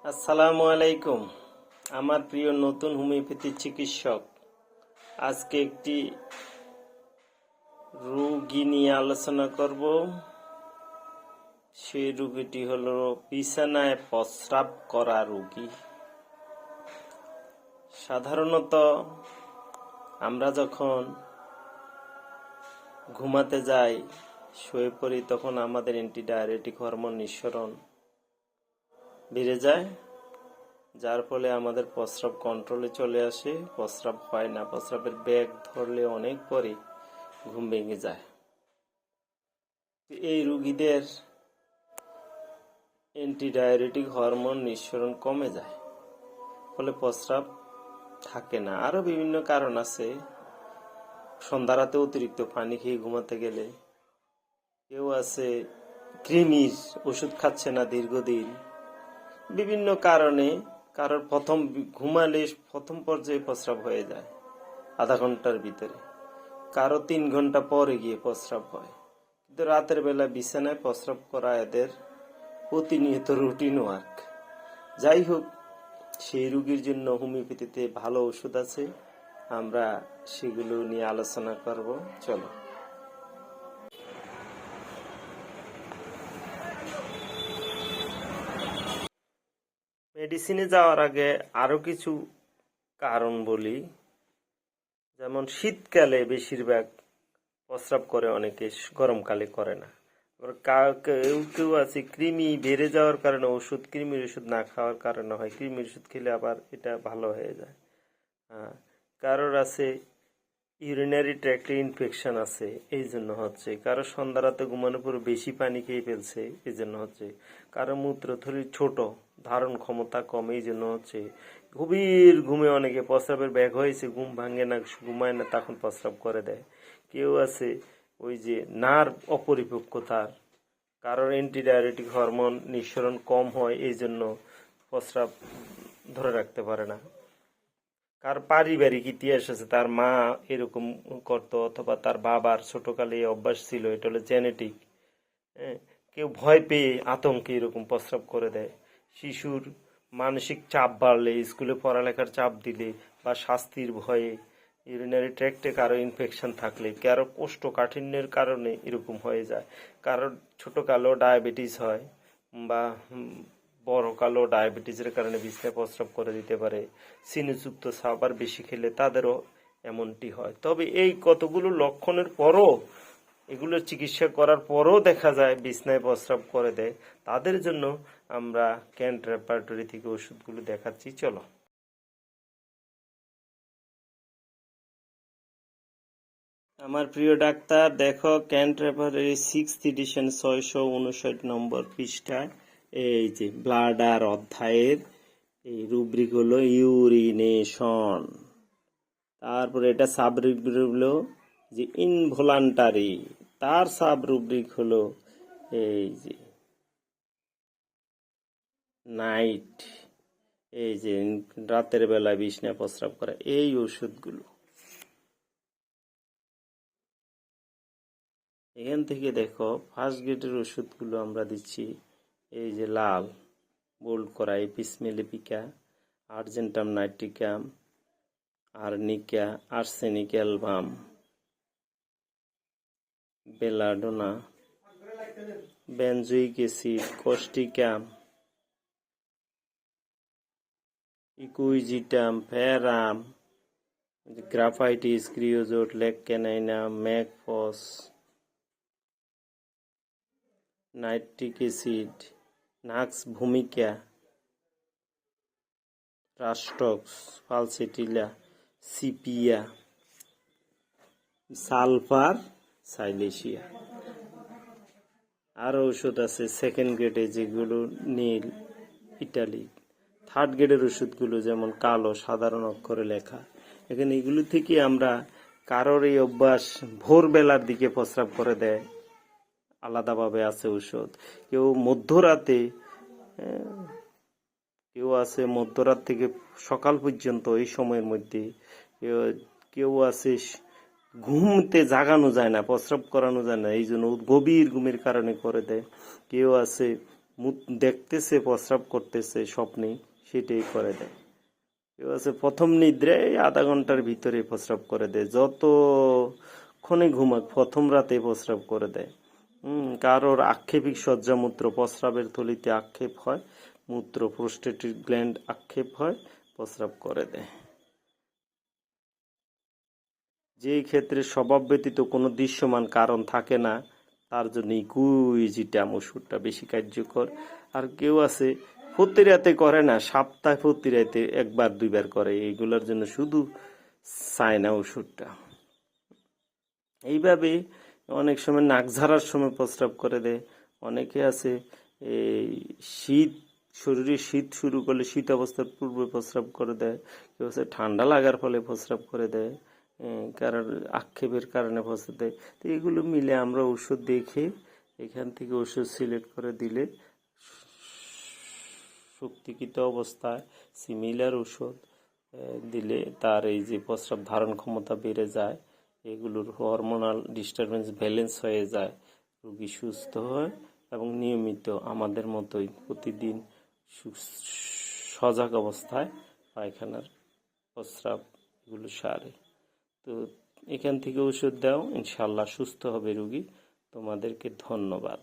আসসালামু আলাইকুম। আমার প্রিয় নতুন হোমিওপ্যাথি চিকিৎসক, আজকে একটি রোগী নিয়ে আলোচনা করব। সেই রোগীটি হলো বিছানায় প্রস্রাব করা রোগী। সাধারণত আমরা যখন ঘুমাতে যাই, শুয়ে পড়ি, তখন আমাদের অ্যান্টিডায়ারেটিক হরমোন নিঃসরণ বেড়ে যায়, যার ফলে আমাদের প্রস্রাব কন্ট্রোলে চলে আসে, প্রস্রাব হয় না। প্রস্রাবের ব্যাগ ধরলে অনেক পরে ঘুম ভেঙে যায়। এই রোগীদের অ্যান্টিডায়ারেটিক হরমোন নিঃসরণ কমে যায়, ফলে প্রস্রাব থাকে না। আরো বিভিন্ন কারণ আছে। সন্ধ্যা রাতে অতিরিক্ত পানি খেয়ে ঘুমাতে গেলে, কেউ আছে কৃমির ওষুধ খাচ্ছে না দীর্ঘদিন, বিভিন্ন কারণে। কারোর ঘুমালে প্রথম পর্যায়ে প্রস্রাব হয়ে যায় আধা ঘন্টার ভিতরে, কারো 3 ঘন্টা পরে গিয়ে প্রস্রাব হয়। কিন্তু রাতের বেলা বিছানায় প্রস্রাব করা এদের প্রতিনিয়ত রুটিন ওয়ার্ক। যাই হোক, সেই রোগীর জন্য হোমিওপ্যাথিতে ভালো ওষুধ আছে, আমরা সেগুলো নিয়ে আলোচনা করব। চলো। মেডিসিনে যাওয়ার আগে আরো কিছু কারণ বলি। যেমন শীতকালে বেশিরভাগ প্রস্রাব করে অনেকে, গরমকালে করে না। কেউ কেউ আছে কৃমি বেড়ে যাওয়ার কারণে কৃমির ওষুধ না খাওয়ার কারণে হয়, কৃমির ওষুধ খেলে আবার এটা ভালো হয়ে যায়। কারোর আছে ইউরিনারি ট্র্যাক্টে ইনফেকশন আছে, এই জন্য হচ্ছে। কারো সন্ধ্যা রাতে ঘুমানোর পর বেশি পানি খেয়ে ফেলছে, এই জন্য হচ্ছে। কারো মূত্রথলি ছোট, ধারণ ক্ষমতা কম, এই জন্য হচ্ছে। গভীর ঘুমে অনেকে প্রস্রাবের ব্যাগ হয়েছে, ঘুম ভাঙে না, ঘুমায় না, তখন প্রস্রাব করে দেয়। কেউ আছে ওই যে নার্ভ অপরিপক্কতার, কারোর অ্যান্টিডায়ারেটিক হরমোন নিঃসরণ কম হয়, এই জন্য প্রস্রাব ধরে রাখতে পারে না। কার পারিবারিক ইতিহাস আছে, তার মা এরকম করতো, অথবা তার বাবার ছোটকালে এই অভ্যাস ছিল, এটা হলো জেনেটিক। কেউ ভয় পেয়ে আতঙ্কে এরকম প্রস্রাব করে দেয়। শিশুর মানসিক চাপ বাড়লে, স্কুলে পড়ালেখার চাপ দিলে, বা শাস্তির ভয়ে, ইউরিনারি ট্র্যাক্টে কারো ইনফেকশন থাকলে, কারো কোষ্ঠকাঠিন্যের কারণে এরকম হয়ে যায়। কারোর ছোটকালো ডায়াবেটিস হয়, বা বড়কালো ডায়াবেটিসের কারণে বিছানায় প্রস্রাব করে দিতে পারে। চিনিযুক্ত খাবার বেশি খেলে তাদেরও এমনটি হয়। তবে এই কতগুলো লক্ষণের পরও, এগুলোর চিকিৎসা করার পরও দেখা যায় বিছানায় প্রস্রাব করে দেয়, তাদের জন্য আমরা ক্যান্ট রেপার্টরি থেকে ওষুধগুলো দেখাচ্ছি। চলো। আমার প্রিয় ডাক্তার, দেখো ক্যান্ট রেপার্টরি 6th এডিশন 659 নম্বর পৃষ্ঠায় এই যে ব্লাডার অধ্যায়ের এই রুব্রিক হলো ইউরিনেশন। তারপরে এটা সাব রুব্রিক হলো যে ইনভলান্টারি, তার সাব রুব্রিক হলো এই যে নাইট, এই যে রাতের বেলা বিছানায় প্রস্রাব করা, এই ওষুধগুলো। এখান থেকে দেখো ফার্স্ট গ্রেডের ওষুধগুলো আমরা দিচ্ছি। এই যে লাল বোল্ড করা apis mellifica, argentum nitricum, arnica, arsenic album, belladonna, benzoic acid, causticum, equisetum, ferrum, graphites, creosote, lac caninum, mag phos, nitric acid, nux ভূমিকা, রাস্টক্স, ফালসেটিলা, সিপিয়া, সালফার, সাইলেশিয়া। আরো ওষুধ আছে সেকেন্ড গ্রেডে, যেগুলো নীল, ইটালিক। থার্ড গ্রেডের ওষুধগুলো যেমন কালো সাধারণ অক্ষরে লেখা। এখানে এগুলো থেকে আমরা, কারোর এই অভ্যাস ভোরবেলার দিকে প্রস্রাব করে দেয়, আলাদাভাবে আছে ওষুধ। কেউ মধ্যরাতে, কেউ আছে মধ্যরাত থেকে সকাল পর্যন্ত, এই সময়ের মধ্যে। কেউ আছে ঘুমতে জাগানো যায় না, প্রস্রাব করানো যায় না, এই জন্য গভীর ঘুমের কারণে করে দেয়। কেউ আছে দেখতেছে প্রস্রাব করতেছে স্বপ্নে, সেটাই করে দেয়। কেউ আছে প্রথম নিদ্রায় আধা ঘন্টার ভিতরে প্রস্রাব করে দেয়, যতক্ষণে ঘুমাক প্রথম রাতে প্রস্রাব করে দেয়। কারোর আক্ষেপিক সজ্জামূত্র, প্রস্রাবের থলিতে আক্ষেপ হয়, মূত্র প্রোস্টেটিক গ্ল্যান্ড আক্ষেপ হয়, প্রস্রাব করে দেয়। যেই ক্ষেত্রে স্বভাব ব্যতীত কোনো দৃশ্যমান কারণ থাকে না, তার জন্য ইকুইজিটাম ওষুধটা বেশি কার্যকর। আর কেউ আছে প্রতি রাতে করে না, সপ্তাহে প্রতি রাতে একবার দুইবার করে, এইগুলোর জন্য শুধু চায়না ওষুধটা। এইভাবে অনেক সময় নাক ঝাড়ার সময় প্রস্রাব করে দেয়। অনেকে আছে এই শরীরে শীত শুরু করলে শীত অবস্থার পূর্বে প্রস্রাব করে দেয়। কেউ আছে ঠান্ডা লাগার ফলে প্রস্রাব করে দেয়, কারণ আক্ষেপের কারণে প্রস্রাব দেয়। তো এগুলো মিলে আমরা ওষুধ দেখে এখান থেকে ওষুধ সিলেক্ট করে দিলে শক্তিকৃত অবস্থায় সিমিলার ওষুধ দিলে তার এই যে প্রস্রাব ধারণ ক্ষমতা বেড়ে যায়, এগুলোর হরমোনাল ডিস্টারবেন্স ব্যালেন্স হয়ে যায়, রোগী সুস্থ হয় এবং নিয়মিত আমাদের মতোই প্রতিদিন সজাগ অবস্থায় পায়খানার প্রস্রাব এগুলো সারে। তো এখান থেকে ওষুধ দাও, ইনশাল্লাহ সুস্থ হবে রোগী। তোমাদেরকে ধন্যবাদ।